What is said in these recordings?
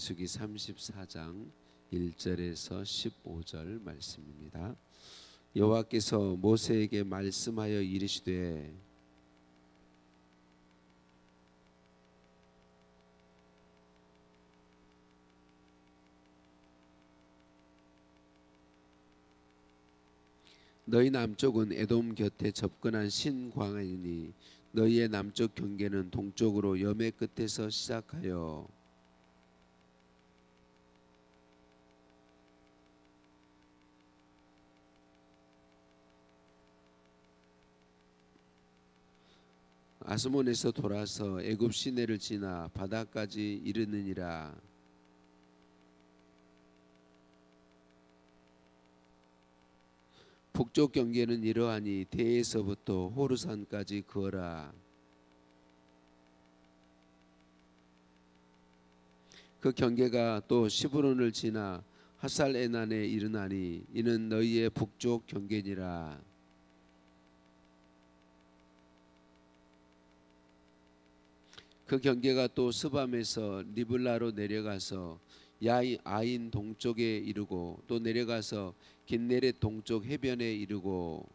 민수기 34장 1절에서 15절 말씀입니다. 여호와께서 모세에게 말씀하여 이르시되 너희 남쪽은 에돔 곁에 접근한 신광야이니 너희의 남쪽 경계는 동쪽으로 여매 끝에서 시작하여 아스몬에서 돌아서 애굽 시내를 지나 바다까지 이르느니라. 북쪽 경계는 이러하니 대에서부터 호르산까지 그어라. 그 경계가 또 시브론을 지나 하살에난에 이르나니 이는 너희의 북쪽 경계니라. 그 경계가 또 스밤에서 리블라로 내려가서 아인 동쪽에 이르고 또 내려가서 긴네렛 동쪽 해변에 이르고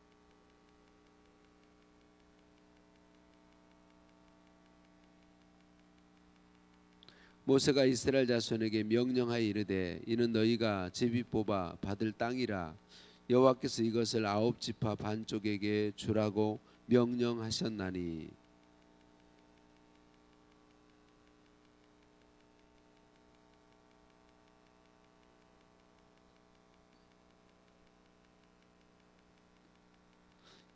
모세가 이스라엘 자손에게 명령하여 이르되 이는 너희가 제비 뽑아 받을 땅이라. 여호와께서 이것을 아홉 지파 반쪽에게 주라고 명령하셨나니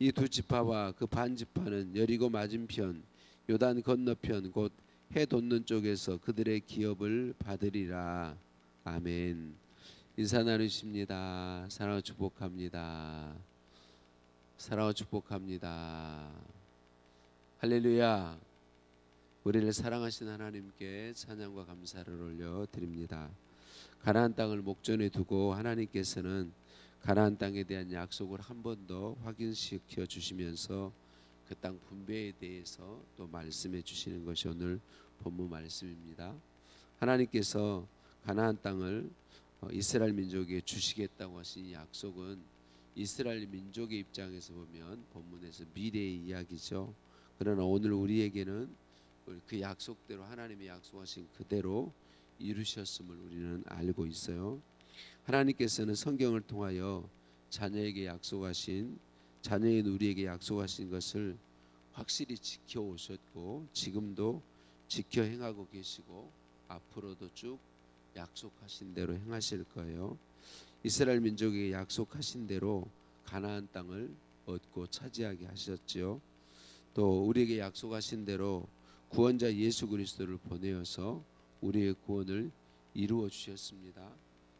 이 두 지파와 그 반 지파는 여리고 맞은편 요단 건너편 곧 해 돋는 쪽에서 그들의 기업을 받으리라. 아멘. 인사 나누십니다. 사랑하고 축복합니다. 사랑하고 축복합니다. 할렐루야. 우리를 사랑하신 하나님께 찬양과 감사를 올려드립니다. 가나안 땅을 목전에 두고 하나님께서는 가나안 땅에 대한 약속을 한 번 더 확인시켜 주시면서 그 땅 분배에 대해서 또 말씀해 주시는 것이 오늘 본문 말씀입니다. 하나님께서 가나안 땅을 이스라엘 민족에게 주시겠다고 하신 약속은 이스라엘 민족의 입장에서 보면 본문에서 미래의 이야기죠. 그러나 오늘 우리에게는 그 약속대로 하나님의 약속하신 그대로 이루셨음을 우리는 알고 있어요. 하나님께서는 성경을 통하여 자녀에게 약속하신 자녀인 우리에게 약속하신 것을 확실히 지켜오셨고 지금도 지켜 행하고 계시고 앞으로도 쭉 약속하신 대로 행하실 거예요. 이스라엘 민족에게 약속하신 대로 가나안 땅을 얻고 차지하게 하셨죠. 또 우리에게 약속하신 대로 구원자 예수 그리스도를 보내어서 우리의 구원을 이루어 주셨습니다.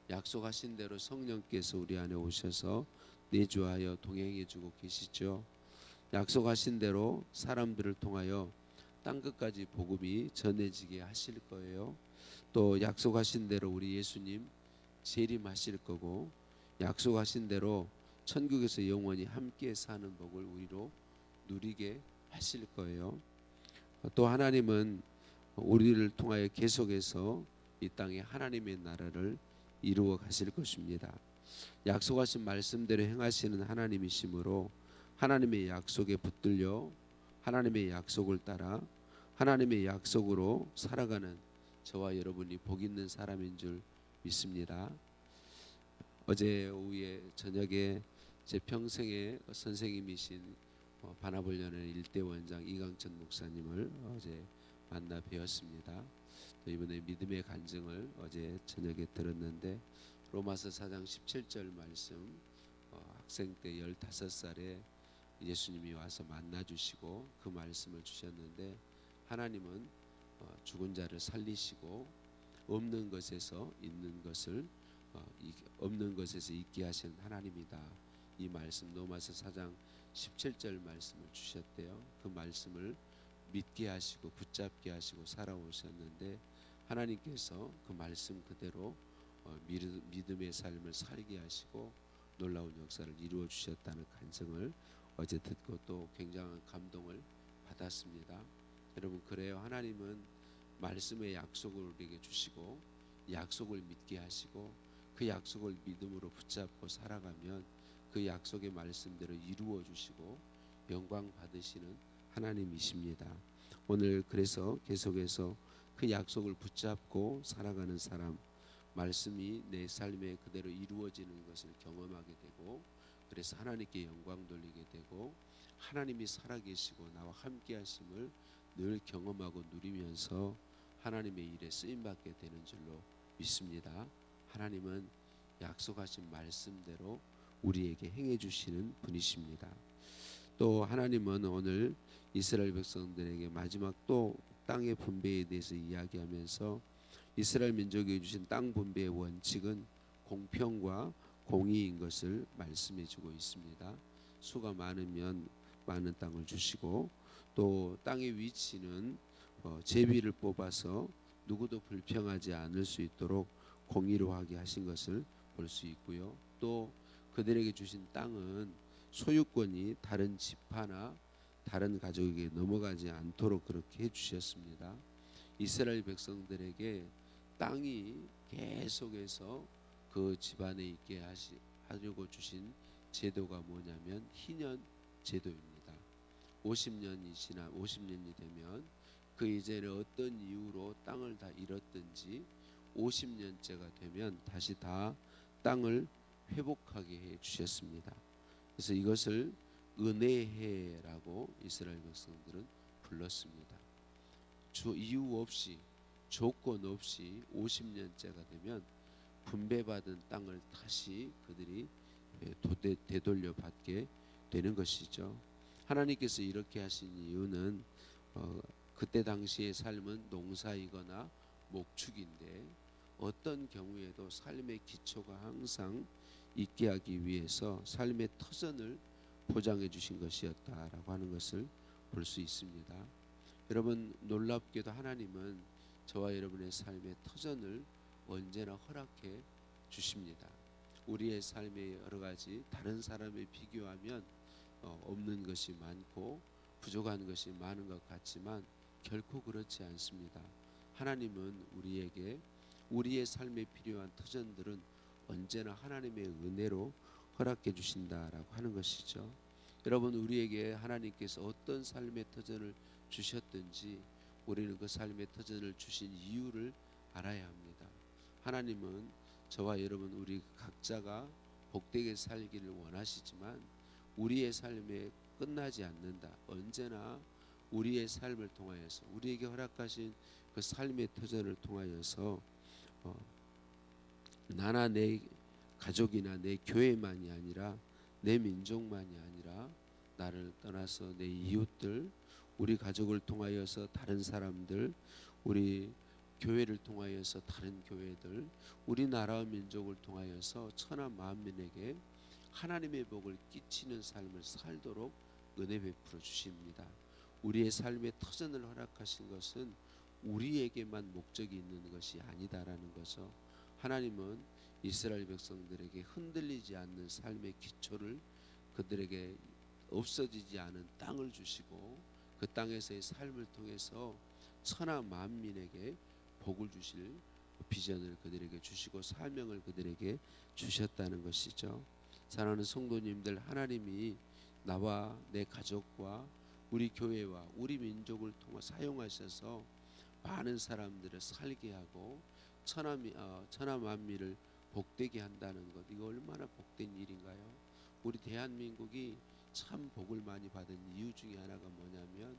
약속하신 대로 성령께서 우리 안에 오셔서 내주하여 동행해 주고 계시죠. 약속하신 대로 사람들을 통하여 땅끝까지 복음이 전해지게 하실 거예요. 또 약속하신 대로 우리 예수님 재림하실 거고 약속하신 대로 천국에서 영원히 함께 사는 복을 우리로 누리게 하실 거예요. 또 하나님은 우리를 통하여 계속해서 이 땅에 하나님의 나라를 이루어 가실 것입니다. 약속하신 말씀대로 행하시는 하나님이시므로 하나님의 약속에 붙들려 하나님의 약속을 따라 하나님의 약속으로 살아가는 저와 여러분이 복 있는 사람인 줄 믿습니다. 어제 오후에 저녁에 제 평생의 선생님이신 바나볼연의 일대 원장 이강천 목사님을 어제 만나 뵈었습니다. 이번에 믿음의 간증을 어제 저녁에 들었는데 로마서 4장 17절 말씀 학생 때 15살에 예수님이 와서 만나주시고 그 말씀을 주셨는데 하나님은 죽은 자를 살리시고 없는 것에서 있는 것을 없는 것에서 있게 하시는 하나님이다. 이 말씀 로마서 4장 17절 말씀을 주셨대요. 그 말씀을 믿게 하시고 붙잡게 하시고 살아오셨는데 하나님께서 그 말씀 그대로 믿음의 삶을 살게 하시고 놀라운 역사를 이루어 주셨다는 간증을 어제 듣고 또 굉장한 감동을 받았습니다. 여러분 그래요. 하나님은 말씀의 약속을 우리에게 주시고 약속을 믿게 하시고 그 약속을 믿음으로 붙잡고 살아가면 그 약속의 말씀대로 이루어 주시고 영광 받으시는 하나님이십니다. 오늘 그래서 계속해서 그 약속을 붙잡고 살아가는 사람, 말씀이 내 삶에 그대로 이루어지는 것을 경험하게 되고, 그래서 하나님께 영광 돌리게 되고 하나님이 살아계시고 나와 함께 하심을 늘 경험하고 누리면서 하나님의 일에 쓰임받게 되는 줄로 믿습니다. 하나님은 약속하신 말씀대로 우리에게 행해 주시는 분이십니다. 또 하나님은 오늘 이스라엘 백성들에게 마지막 또 땅의 분배에 대해서 이야기하면서 이스라엘 민족이 주신 땅 분배의 원칙은 공평과 공의인 것을 말씀해 주고 있습니다. 수가 많으면 많은 땅을 주시고 또 땅의 위치는 제비를 뽑아서 누구도 불평하지 않을 수 있도록 공의로하게 하신 것을 볼 수 있고요. 또 그들에게 주신 땅은 소유권이 다른 지파나 다른 가족에게 넘어가지 않도록 그렇게 해주셨습니다. 이스라엘 백성들에게 땅이 계속해서 그 집안에 있게 하려고 주신 제도가 뭐냐면 희년 제도입니다. 50년이 되면 그 이제는 어떤 이유로 땅을 다 잃었든지 50년째가 되면 다시 다 땅을 회복하게 해 주셨습니다. 그래서 이것을 은혜해라고 이스라엘 백성들은 불렀습니다. 이유 없이 조건 없이 50년째가 되면 분배받은 땅을 다시 그들이 되돌려 받게 되는 것이죠. 하나님께서 이렇게 하신 이유는 그때 당시의 삶은 농사이거나 목축인데 어떤 경우에도 삶의 기초가 항상 있게 하기 위해서 삶의 터전을 보장해 주신 것이었다라고 하는 것을 볼 수 있습니다. 여러분, 놀랍게도 하나님은 저와 여러분의 삶의 터전을 언제나 허락해 주십니다. 우리의 삶의 여러 가지 다른 사람에 비교하면 없는 것이 많고 부족한 것이 많은 것 같지만 결코 그렇지 않습니다. 하나님은 우리에게 우리의 삶에 필요한 터전들은 언제나 하나님의 은혜로 허락해 주신다라고 하는 것이죠. 여러분, 우리에게 하나님께서 어떤 삶의 터전을 주셨든지 우리는 그 삶의 터전을 주신 이유를 알아야 합니다. 하나님은 저와 여러분 우리 각자가 복되게 살기를 원하시지만 우리의 삶에 끝나지 않는다. 언제나 우리의 삶을 통하여서 우리에게 허락하신 그 삶의 터전을 통하여서 나나 내 가족이나 내 교회만이 아니라 내 민족만이 아니라 나를 떠나서 내 이웃들, 우리 가족을 통하여서 다른 사람들, 우리 교회를 통하여서 다른 교회들, 우리나라와 민족을 통하여서 천하 만민에게 하나님의 복을 끼치는 삶을 살도록 은혜 베풀어 주십니다. 우리의 삶의 터전을 허락하신 것은 우리에게만 목적이 있는 것이 아니다라는 거죠. 하나님은 이스라엘 백성들에게 흔들리지 않는 삶의 기초를 그들에게 없어지지 않은 땅을 주시고 그 땅에서의 삶을 통해서 천하 만민에게 복을 주실 비전을 그들에게 주시고 사명을 그들에게 주셨다는 것이죠. 사랑하는 성도님들, 하나님이 나와 내 가족과 우리 교회와 우리 민족을 통해 사용하셔서 많은 사람들을 살게 하고 천하 만민을 복되게 한다는 것, 이거 얼마나 복된 일인가요? 우리 대한민국이 참 복을 많이 받은 이유 중에 하나가 뭐냐면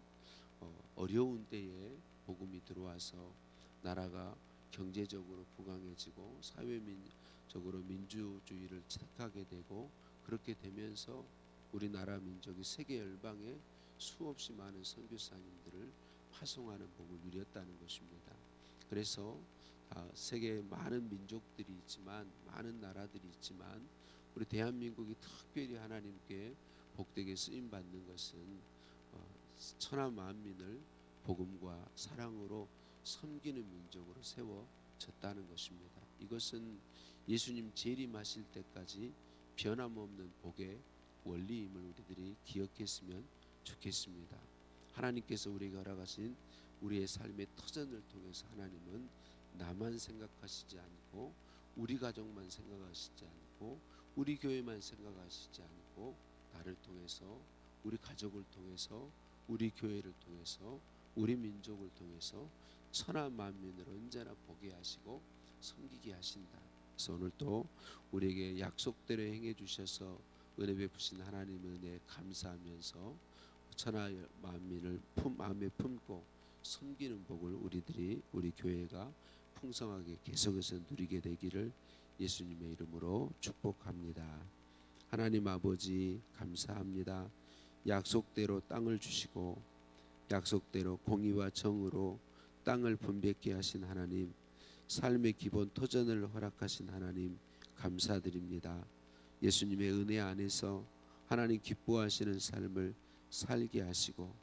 어려운 때에 복음이 들어와서 나라가 경제적으로 부강해지고 사회적으로 민주주의를 택하게 되고 그렇게 되면서 우리나라 민족이 세계 열방에 수없이 많은 선교사님들을 파송하는 복을 누렸다는 것입니다. 그래서 세계에 많은 민족들이 있지만 많은 나라들이 있지만 우리 대한민국이 특별히 하나님께 복되게 쓰임 받는 것은 천하 만민을 복음과 사랑으로 섬기는 민족으로 세워졌다는 것입니다. 이것은 예수님 재림하실 때까지 변함없는 복의 원리임을 우리들이 기억했으면 좋겠습니다. 하나님께서 우리에게 허락하신 우리의 삶의 터전을 통해서 하나님은 나만 생각하시지 않고 우리 가족만 생각하시지 않고 우리 교회만 생각하시지 않고 나를 통해서 우리 가족을 통해서 우리 교회를 통해서 우리 민족을 통해서 천하 만민을 언제나 보게 하시고 섬기게 하신다. 그래서 오늘 또 우리에게 약속대로 행해 주셔서 은혜 베푸신 하나님의 은혜에 감사하면서 천하 만민을 마음에 품고 섬기는 복을 우리 교회가 풍성하게 계속해서 누리게 되기를 예수님의 이름으로 축복합니다. 하나님 아버지 감사합니다. 약속대로 땅을 주시고 약속대로 공의와 정의로 땅을 분別케 하신 하나님, 삶의 기본 토전을 허락하신 하나님 감사드립니다. 예수님의 은혜 안에서 하나님 기뻐하시는 삶을 살게 하시고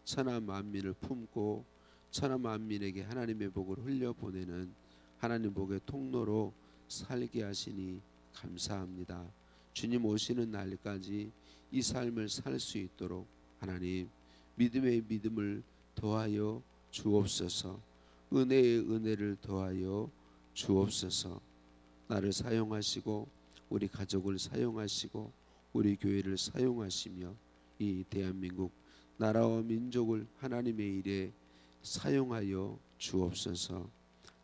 천하 만민을 품고 천하 만민에게 하나님의 복을 흘려보내는 하나님 복의 통로로 살게 하시니 감사합니다. 주님 오시는 날까지 이 삶을 살 수 있도록 하나님 믿음의 믿음을 더하여 주옵소서. 은혜의 은혜를 더하여 주옵소서. 나를 사용하시고 우리 가족을 사용하시고 우리 교회를 사용하시며 이 대한민국 나라와 민족을 하나님의 일에 사용하여 주옵소서.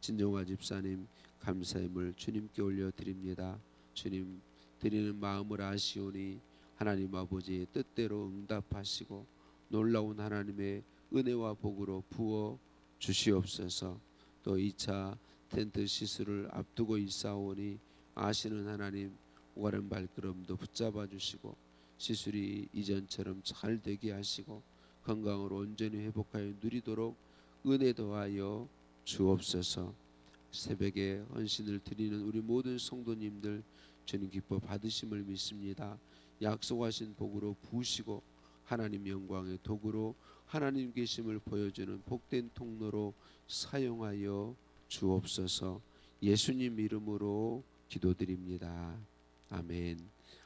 진정화 집사님 감사함을 주님께 올려드립니다. 주님 드리는 마음을 아시오니 하나님 아버지의 뜻대로 응답하시고 놀라운 하나님의 은혜와 복으로 부어 주시옵소서. 또 2차 텐트 시술을 앞두고 있사오니 아시는 하나님 오가는 발걸음도 붙잡아 주시고 시술이 이전처럼 잘 되게 하시고 건강으로 온전히 회복하여 누리도록 은혜 더하여 주옵소서. 새벽에 헌신을 드리는 우리 모든 성도님들 주님 기뻐 받으심을 믿습니다. 약속하신 복으로 부으시고 하나님 영광의 도구로 하나님 계심을 보여주는 복된 통로로 사용하여 주옵소서. 예수님 이름으로 기도드립니다. 아멘.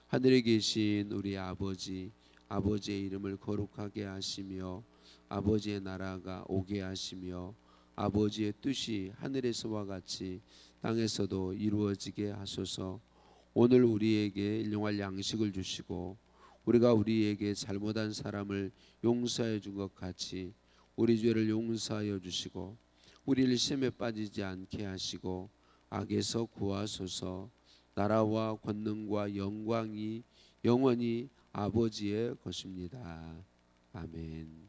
하늘에 계신 우리 아버지, 아버지의 이름을 거룩하게 하시며 아버지의 나라가 오게 하시며 아버지의 뜻이 하늘에서와 같이 땅에서도 이루어지게 하소서. 오늘 우리에게 일용할 양식을 주시고 우리가 우리에게 잘못한 사람을 용서해 준 것 같이 우리 죄를 용서하여 주시고 우리를 시험에 빠지지 않게 하시고 악에서 구하소서. 나라와 권능과 영광이 영원히 아버지의 것입니다. 아멘.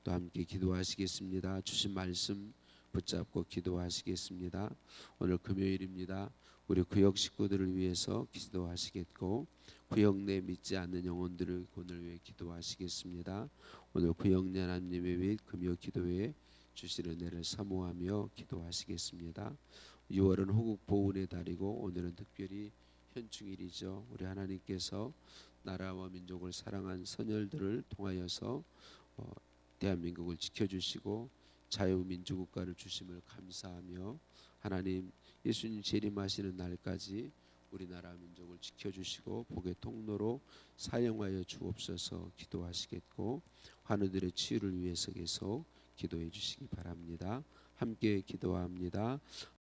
또 함께 기도하시겠습니다. 주신 말씀 붙잡고 기도하시겠습니다. 오늘 금요일입니다. 우리 구역 식구들을 위해서 기도하시겠고 구역 내 믿지 않는 영혼들을 오늘 위해 기도하시겠습니다. 오늘 구역 내 하나님의 및 금요 기도에 주실 은혜를 사모하며 기도하시겠습니다. 6월은 호국 보훈의 달이고 오늘은 특별히 현충일이죠. 우리 하나님께서 나라와 민족을 사랑한 선열들을 통하여서 대한민국을 지켜주시고 자유민주국가를 주심을 감사하며 하나님 예수님 재림하시는 날까지 우리나라 민족을 지켜주시고 복의 통로로 사용하여 주옵소서. 기도하시겠고 환우들의 치유를 위해서 계속 기도해 주시기 바랍니다. 함께 기도합니다.